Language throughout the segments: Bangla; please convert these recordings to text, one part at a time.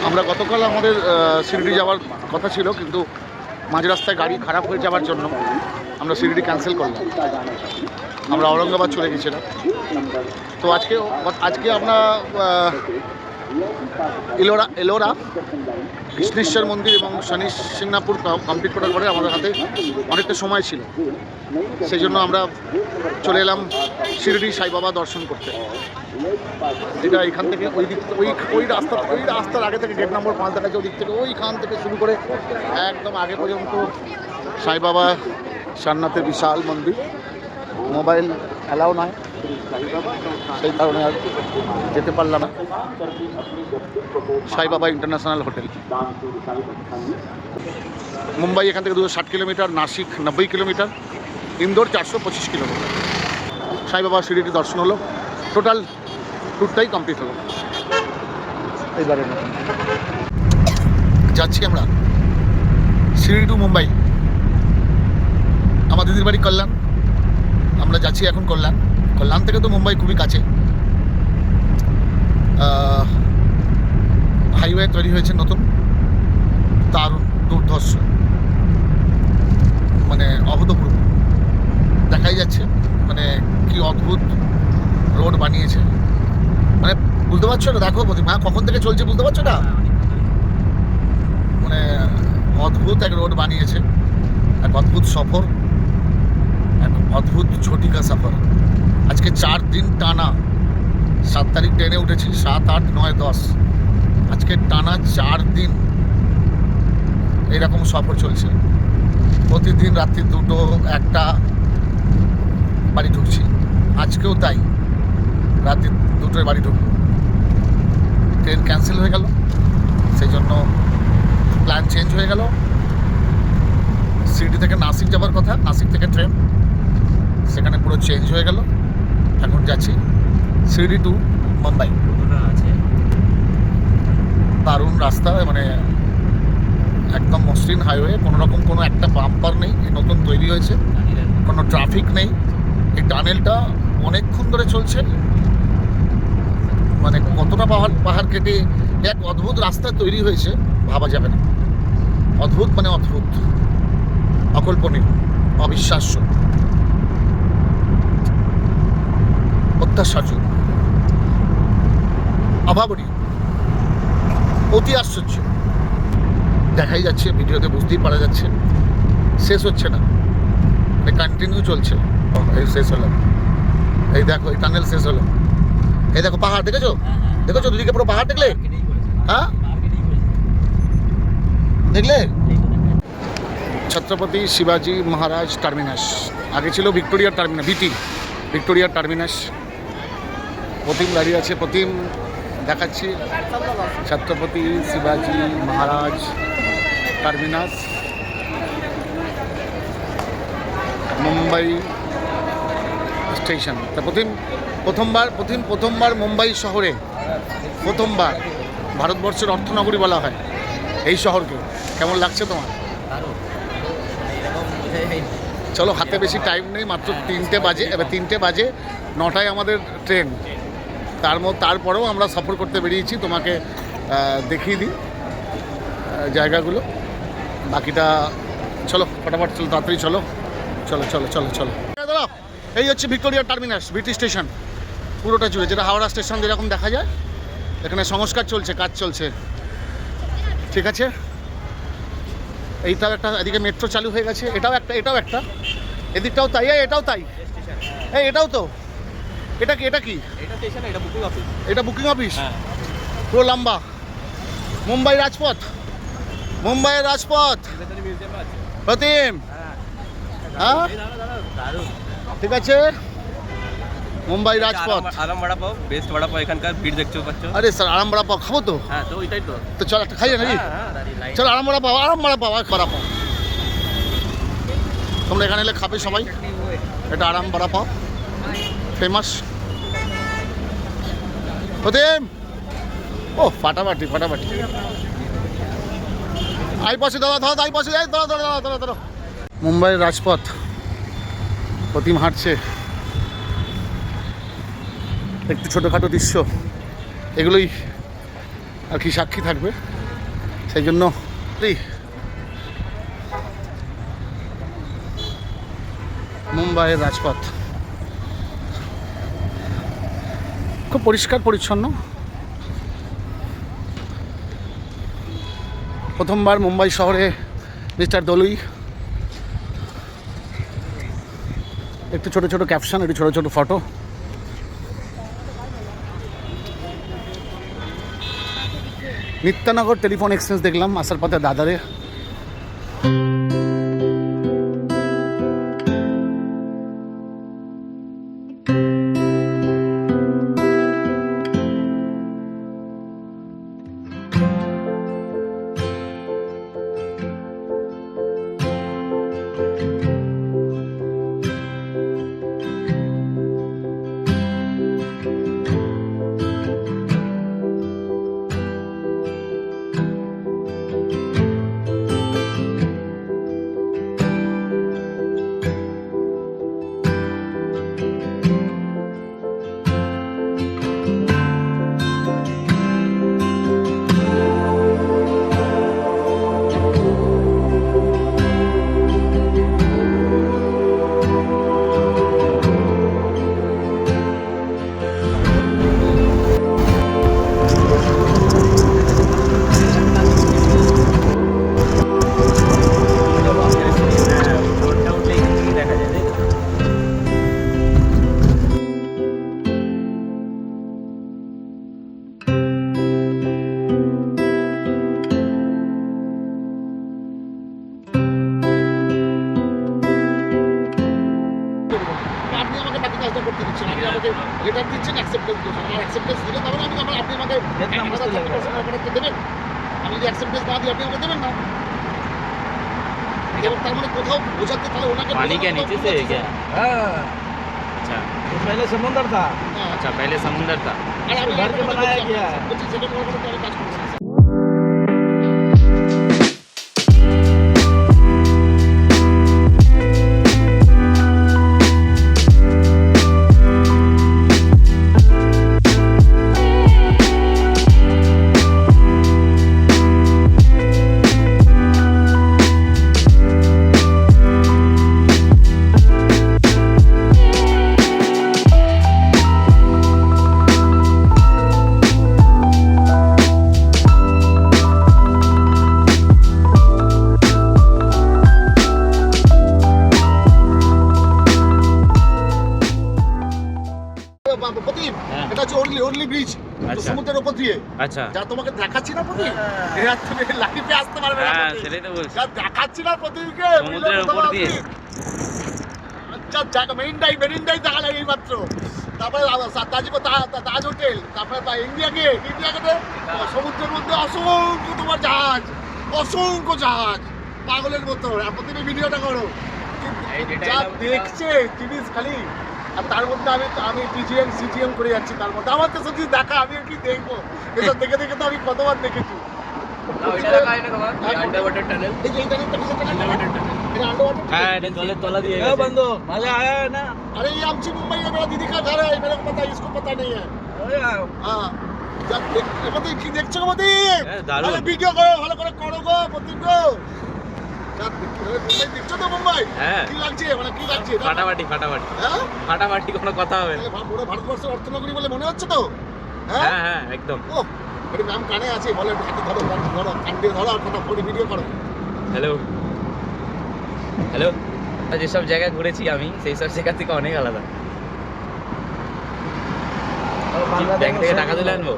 আমরা গতকাল আমাদের শিরডি যাওয়ার কথা ছিল, কিন্তু মাঝ রাস্তায় গাড়ি খারাপ হয়ে যাওয়ার জন্য আমরা শিরডি ক্যান্সেল করলাম। আমরা ঔরঙ্গাবাদ চলে গেছিলাম। তো আজকে আমরা এলোরা কৃষ্ণেশ্বর মন্দির এবং শনি সিংনাপুর কমপ্লিট করার পরে আমাদের হাতে অনেকটা সময় ছিল, সেই জন্য আমরা চলে এলাম শিরডি সাই বাবা দর্শন করতে। যেটা এখান থেকে ওই রাস্তার আগে থেকে গেট নম্বর 5 দেখাচ্ছে, ওই দিক থেকে ওইখান থেকে শুরু করে একদম আগে পর্যন্ত সাই বাবা সারনাথের বিশাল মন্দির। মোবাইল অ্যালাউ নয়, সেই কারণে আর যেতে পারলাম না। সাই বাবা ইন্টারন্যাশনাল হোটেল, মুম্বাই এখান থেকে 260 kilometre, Nashik 90 kilometre, Indore 425 kilometre. সাই বাবা শিরডি দর্শন হলো, টোটাল ট্যুরটাই কমপ্লিট হলো। এইবারে যাচ্ছি আমরা শিরডি টু মুম্বাই। আমার দিদির বাড়ি কল্যাণ, আমরা যাচ্ছি এখন কল্যাণ থেকে তো মুম্বাই খুবই কাছে। হাইওয়ে তৈরি হয়েছে নতুন, দারুণ দুর্ধর্ষ, মানে অভূতপূর্ব দেখাই যাচ্ছে। মানে কি অদ্ভুত রোড বানিয়েছে, মানে বুঝতে পারছো না? দেখো প্রতিমা কখন থেকে চলছে, বুঝতে পারছো না? মানে অদ্ভুত এক রোড বানিয়েছে, এক অদ্ভুত সফর, এক অদ্ভুত ছোটিকা সফর। আজকে 4 দিন টানা, 7 তারিখ ট্রেনে উঠেছি, 7, 8, 9, 10, আজকে টানা 4 দিন এইরকম সফর চলছে। প্রতিদিন রাত্রি 2টো 1টা বাড়ি ঢুকছি, আজকেও তাই, রাত্রি 2টোয় বাড়ি ঢুকবো। ট্রেন ক্যান্সেল হয়ে গেল, সেই জন্য প্ল্যান চেঞ্জ হয়ে গেল। শিরডি থেকে নাসিক যাওয়ার কথা, নাসিক থেকে ট্রেন, সেখানে পুরো চেঞ্জ হয়ে গেল। এখন যাচ্ছি শিরডি টু মুম্বাই। দারুণ রাস্তা, মানে একদম মসৃণ হাইওয়ে, কোনো রকম কোনো একটা বাম্পার নেই, নতুন তৈরি হয়েছে, কোনো ট্রাফিক নেই। এই টানেলটা অনেকক্ষণ ধরে চলছে, মানে কতটা পাহাড় কেটে এক অদ্ভুত রাস্তা তৈরি হয়েছে, ভাবা যাবে না। অদ্ভুত মানে অদ্ভুত, অকল্পনীয়, অবিশ্বাস্য, অত্যাশ্চর্য, অভাবনীয়, অতি আশ্চর্য। দেখাই যাচ্ছে ভিডিওতে, বুঝতেই পারা যাচ্ছে শেষ হচ্ছে না, কন্টিনিউ চলছে। এই শেষ হলো, এই দেখো এই টানেল শেষ হলো, এই দেখো পাহাড়, দেখেছো দেখেছো দুদিকে পুরো পাহাড়, দেখলে? হ্যাঁ দেখলে? ছত্রপতি শিবাজি মহারাজ টার্মিনাস, আগে ছিল ভিক্টোরিয়ার টার্মিনাস, ভিক্টোরিয়ার টার্মিনাস। প্রতিম দাঁড়িয়ে আছে, প্রতিম দেখাচ্ছি, ছত্রপতি শিবাজি মহারাজ টার্মিনাস, মুম্বাই স্টেশন। তা প্রথমবার মুম্বাই শহরে, প্রথমবার ভারতবর্ষের অর্থনগরী বলা হয় এই শহরকে। কেমন লাগছে তোমার? চলো, হাতে বেশি টাইম নেই, মাত্র 3টে বাজে, এবার 3টে বাজে, 9টায় আমাদের ট্রেন। তারপরেও আমরা সফর করতে বেরিয়েছি, তোমাকে দেখিয়ে দিই জায়গাগুলো। বাকিটা চলো ফটাফট, চলো তাড়াতাড়ি, চলো চলো চলো চলো চলো। এই হচ্ছে ভিক্টোরিয়া টার্মিনাস, ভিটি স্টেশন পুরোটা জুড়ে, যেটা হাওড়া স্টেশন যেরকম দেখা যায়। এখানে সংস্কার চলছে, কাজ চলছে, ঠিক আছে। এইটাও একটা, এদিকে মেট্রো চালু হয়ে গেছে, এটাও একটা, এদিকটাও তাই, এটাও তাই, এটাও তো। এটা কি? এটা বুকিং অফিস, পুরো লম্বা। মুম্বাইয়ের রাজপথ, প্রতিম, হ্যাঁ ঠিক আছে। মুম্বাই রাজপথ, আরাম বড়া পাও, বেস্ট বড়া পাও এখানকার, ভিড় দেখতে পাচ্ছ। আরে স্যার, আরাম বড়া পাও খাবো তো? হ্যাঁ, তো ওইটাই তো চল একটা খাই নাকি? চল আরাম বড়া পাও, আর বড়া পাও। তোমরা এখানে এলে খাবে সবাই, এটা আরাম বড়া পাও, ফেমাস। প্রতিম, ও ফাটাফাটি। আই পাশে দাদা। মুম্বাইয়ের রাজপথ, প্রতিম হাঁটছে, একটু ছোটোখাটো দৃশ্য, এগুলোই আর কি সাক্ষী থাকবে, সেই জন্য মুম্বাইয়ের রাজপথ খুব পরিষ্কার পরিচ্ছন্ন। প্রথমবার মুম্বাই শহরে মিস্টার দলুই, একটু ছোট ছোট ক্যাপশন, একটু ছোট ছোট ফটো। নিত্যানগর টেলিফোন এক্সচেঞ্জ দেখলাম আসার পথে দাদারে। আপনি আমাকে বাকি কাজটা করতে দিচ্ছেন, আপনি আমাকে লেটার দিচ্ছেন, অ্যাকসেপ্টেন্স দিচ্ছেন। আমার অ্যাকসেপ্টেন্স দিলে তবে আমি আপনি আমাকে দেবেন। আমি যদি অ্যাকসেপ্টেন্স না দিই আপনি আমাকে দেবেন না। এবার তার মানে কোথাও বোঝাতে, তাহলে ওনাকে पानी क्या नीचे से है क्या? अच्छा तो पहले समुंदर था, अच्छा, पहले समुंदर था। घर के बनाया गया है। 25 সেকেন্ড পর আমি কাজ করছি। প্রদীপ, হ্যাঁ। এটা হচ্ছে ওরলি ব্রিজ, আচ্ছা। সমুদ্রের উপর দিয়ে। अच्छा যা তোমাকে দেখাচ্ছি না প্রদীপ, এরা তুমি লাইভে আসতে পারবে না হ্যাঁ, প্রদীপ। সেটাই তো বলছি। যা দেখাচ্ছি না প্রদীপকে, সমুদ্রের উপর দিয়ে। আচ্ছা জায়গা মেরিনটাই দেখা লাগে এই মাত্র। তারপরে তাজ হোটেল, তারপরে ইন্ডিয়া গেটে সমুদ্রের মধ্যে অসংখ্য তোমার জাহাজ, অসংখ্য জাহাজ, পাগলের মতো। প্রতিদিন ভিডিওটা করো, যা দেখছে জিনিস খালি। আর তার মধ্যে আমি পিজিএম সিজিএম করে যাচ্ছি, তার মধ্যে আমার তো সত্যি দেখা, আমি কি দেখবো? এসব দেখে দেখে তো আমি কতবার দেখেছি। Underwater tunnel. এই যে এই টানেলটা কিসের টানেল? এটা underwater tunnel? हाँ, तले तोला दिए क्या बंदो मजा आया है ना? अरे ये आमची मुंबई है, मेरा दीदी का घर है, मेरे को पता है, इसको पता नहीं है। अरे यार, हाँ প্রদীপ কি দেখছো গো প্রদীপ? দারুণ। আরে ভিডিও করো, ভালো করে করো গো প্রদীপ গো। মুম্বাই দেখছো তো মুম্বাই? হ্যাঁ। কি লাগছে, মানে কি লাগছে? ফাটাফাটি ফাটাফাটি হ্যাঁ? ফাটাফাটি কোনো কথা হবে না। তাহলে পুরো ভারতবর্ষের অর্থনগরী বলে মনে হচ্ছে তো? হ্যাঁ? হ্যাঁ হ্যাঁ একদম। ও, এটা নাম কানে আছে, বলে একটু হাতে ধরো, কান দিয়ে ধরো, আর কথা ফোনে ভিডিও করো। হ্যালো হ্যালো, যেসব জায়গায় ঘুরেছি আমি সেই সব জায়গা থেকে অনেক আলাদা। ব্যাংক থেকে টাকা তুলে আনবো।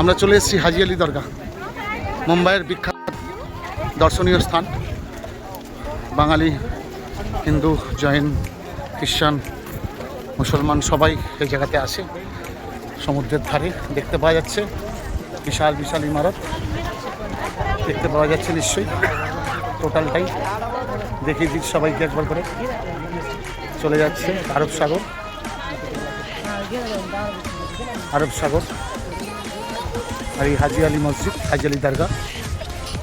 আমরা চলে এসেছি হাজি আলি দরগা, মুম্বাইয়ের বিখ্যাত দর্শনীয় স্থান। বাঙালি, হিন্দু, জৈন, খ্রিস্টান, মুসলমান সবাই এই জায়গাতে আসে। সমুদ্রের ধারে দেখতে পাওয়া যাচ্ছে বিশাল বিশাল ইমারত দেখতে পাওয়া যাচ্ছে নিশ্চয়ই। টোটালটাই দেখিয়ে দিচ্ছি সবাইকে একবার করে। চলে যাচ্ছে আরব সাগর, আরব সাগর। আর এই হাজি আলী মসজিদ, হাজি আলী দরগা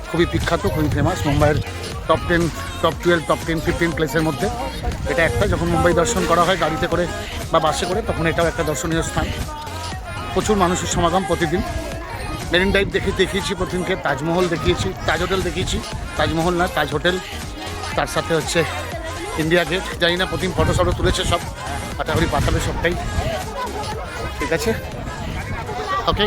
খুবই বিখ্যাত, খুবই ফেমাস। মুম্বাইয়ের টপ 10, টপ 12, টপ 10, 15 প্লেসের মধ্যে এটা একটা। যখন মুম্বাই দর্শন করা হয় গাড়িতে করে বা বাসে করে, তখন এটাও একটা দর্শনীয় স্থান। প্রচুর মানুষের সমাগম প্রতিদিন। মেরিন ড্রাইভ দেখিয়েছি প্রতিদিনকে, তাজমহল দেখিয়েছি, তাজ হোটেল দেখিয়েছি, তাজমহল না তাজ হোটেল। তার সাথে হচ্ছে ইন্ডিয়া গেট, জানি না প্রতিদিন ফটো সটো তুলেছে, সব আটাহরি পাঠাবে সবটাই। ঠিক আছে, ওকে।